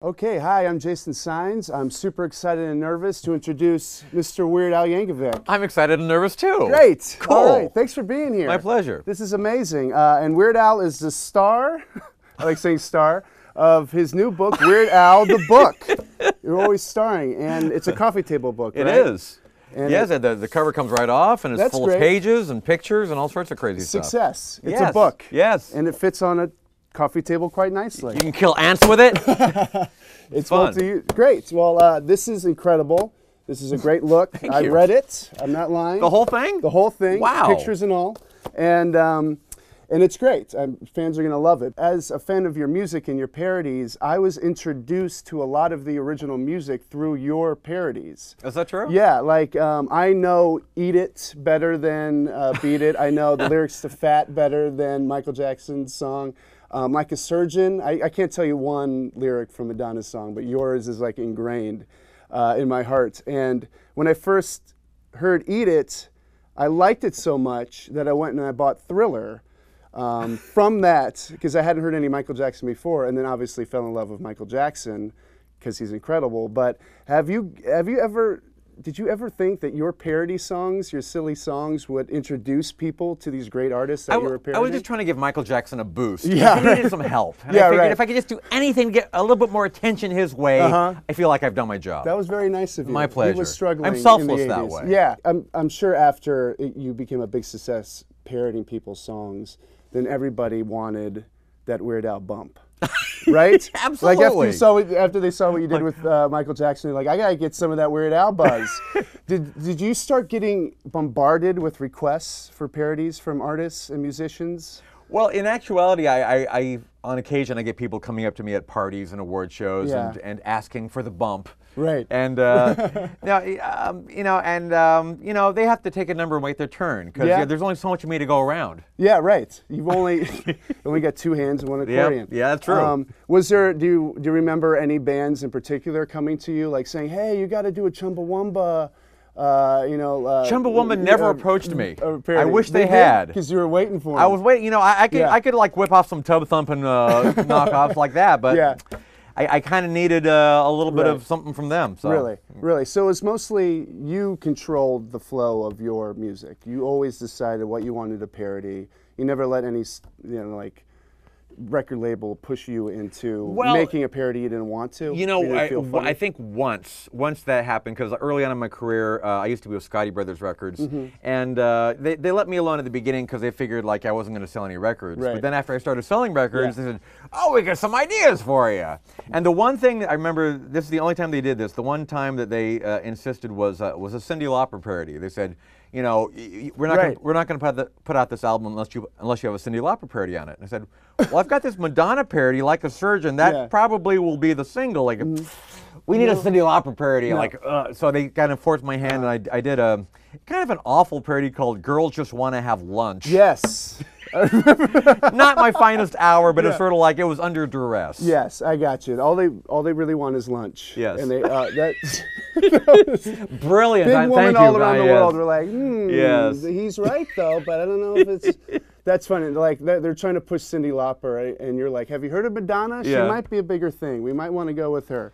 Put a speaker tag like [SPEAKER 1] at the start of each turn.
[SPEAKER 1] Okay, hi, I'm Jason Saenz. I'm super excited and nervous to introduce Mr. Weird Al Yankovic.
[SPEAKER 2] I'm excited and nervous too.
[SPEAKER 1] Great.
[SPEAKER 2] Cool.
[SPEAKER 1] All right, thanks for being here.
[SPEAKER 2] My pleasure.
[SPEAKER 1] This is amazing. And Weird Al is the star, I like saying star, of his new book, Weird Al the Book. You're always starring, and it's a coffee table book, right?
[SPEAKER 2] It is.
[SPEAKER 1] And
[SPEAKER 2] yes, the cover comes right off, and it's full of pages and pictures and all sorts of crazy stuff.
[SPEAKER 1] Success. It's
[SPEAKER 2] yes.
[SPEAKER 1] a book.
[SPEAKER 2] Yes.
[SPEAKER 1] And it fits on a coffee table quite nicely.
[SPEAKER 2] You can kill ants with it.
[SPEAKER 1] It's
[SPEAKER 2] fun.
[SPEAKER 1] Great. Well, this is incredible. This is a great look.
[SPEAKER 2] Thank
[SPEAKER 1] I
[SPEAKER 2] you.
[SPEAKER 1] read it. I'm not lying.
[SPEAKER 2] The whole thing?
[SPEAKER 1] The whole thing.
[SPEAKER 2] Wow.
[SPEAKER 1] Pictures and all. And it's great. Fans are going to love it. As a fan of your music and your parodies, I was introduced to a lot of the original music through your parodies.
[SPEAKER 2] Is that true?
[SPEAKER 1] Yeah, like I know Eat It better than Beat It. I know the lyrics to Fat better than Michael Jackson's song. Like a Surgeon, I can't tell you one lyric from Madonna's song, but yours is like ingrained in my heart. And when I first heard Eat It, I liked it so much that I went and I bought Thriller from that, because I hadn't heard any Michael Jackson before, and then obviously fell in love with Michael Jackson because he's incredible. But did you ever think that your parody songs, your silly songs, would introduce people to these great artists that you were parodying?
[SPEAKER 2] I was just trying to give Michael Jackson a boost.
[SPEAKER 1] Yeah,
[SPEAKER 2] He needed some help. And
[SPEAKER 1] yeah,
[SPEAKER 2] I figured
[SPEAKER 1] right.
[SPEAKER 2] if I could just do anything to get a little bit more attention his way, I feel like I've done my job.
[SPEAKER 1] That was very nice of you.
[SPEAKER 2] My pleasure.
[SPEAKER 1] He was struggling.
[SPEAKER 2] I'm selfless
[SPEAKER 1] in the 80s.
[SPEAKER 2] that way.
[SPEAKER 1] Yeah, I'm sure after you became a big success parodying people's songs, then everybody wanted that Weird Al bump. Right?
[SPEAKER 2] Absolutely.
[SPEAKER 1] Like after they saw what you did with Michael Jackson, they're like, I gotta get some of that Weird Al buzz. Did you start getting bombarded with requests for parodies from artists and musicians?
[SPEAKER 2] Well, in actuality, I on occasion I get people coming up to me at parties and award shows and asking for the bump.
[SPEAKER 1] Right.
[SPEAKER 2] And now, they have to take a number and wait their turn because there's only so much of me to go around.
[SPEAKER 1] Yeah, right. You've only got two hands and one accordion.
[SPEAKER 2] Yeah, that's true.
[SPEAKER 1] Do you remember any bands in particular coming to you, like saying, "Hey, you got to do a Chumbawamba"?
[SPEAKER 2] Chumbawamba never approached me. I wish they had.
[SPEAKER 1] Because you were waiting for them.
[SPEAKER 2] I was waiting. I could like whip off some tub thumping knockoffs like that, but I kind of needed a little bit of something from them. So.
[SPEAKER 1] Really. So it was mostly you controlled the flow of your music. You always decided what you wanted to parody. You never let any, record label push you into making a parody you didn't want to?
[SPEAKER 2] I think once that happened, because early on in my career, I used to be with Scotty Brothers Records, and they let me alone at the beginning because they figured like I wasn't going to sell any records. But then after I started selling records, they said, "Oh, we got some ideas for you." And the one thing that I remember, this is the only time they did this. The one time that they insisted was a Cyndi Lauper parody. They said, we're not going to put out this album unless you have a Cyndi Lauper parody on it. And I said, well, I've got this Madonna parody, Like a Surgeon. That probably will be the single. Like, we need a Cyndi Lauper parody. So they kind of forced my hand, and I did a kind of an awful parody called "Girls Just Want to Have Lunch."
[SPEAKER 1] Yes.
[SPEAKER 2] Not my finest hour, but it's sort of like it was under duress.
[SPEAKER 1] Yes, I got you. All they really want is lunch.
[SPEAKER 2] Yes.
[SPEAKER 1] And that
[SPEAKER 2] brilliant.
[SPEAKER 1] Big women all around the world were like,
[SPEAKER 2] yes,
[SPEAKER 1] he's right though, but I don't know if it's. That's funny. Like they're trying to push Cyndi Lauper, right? And you're like, have you heard of Madonna? She might be a bigger thing. We might want to go with her.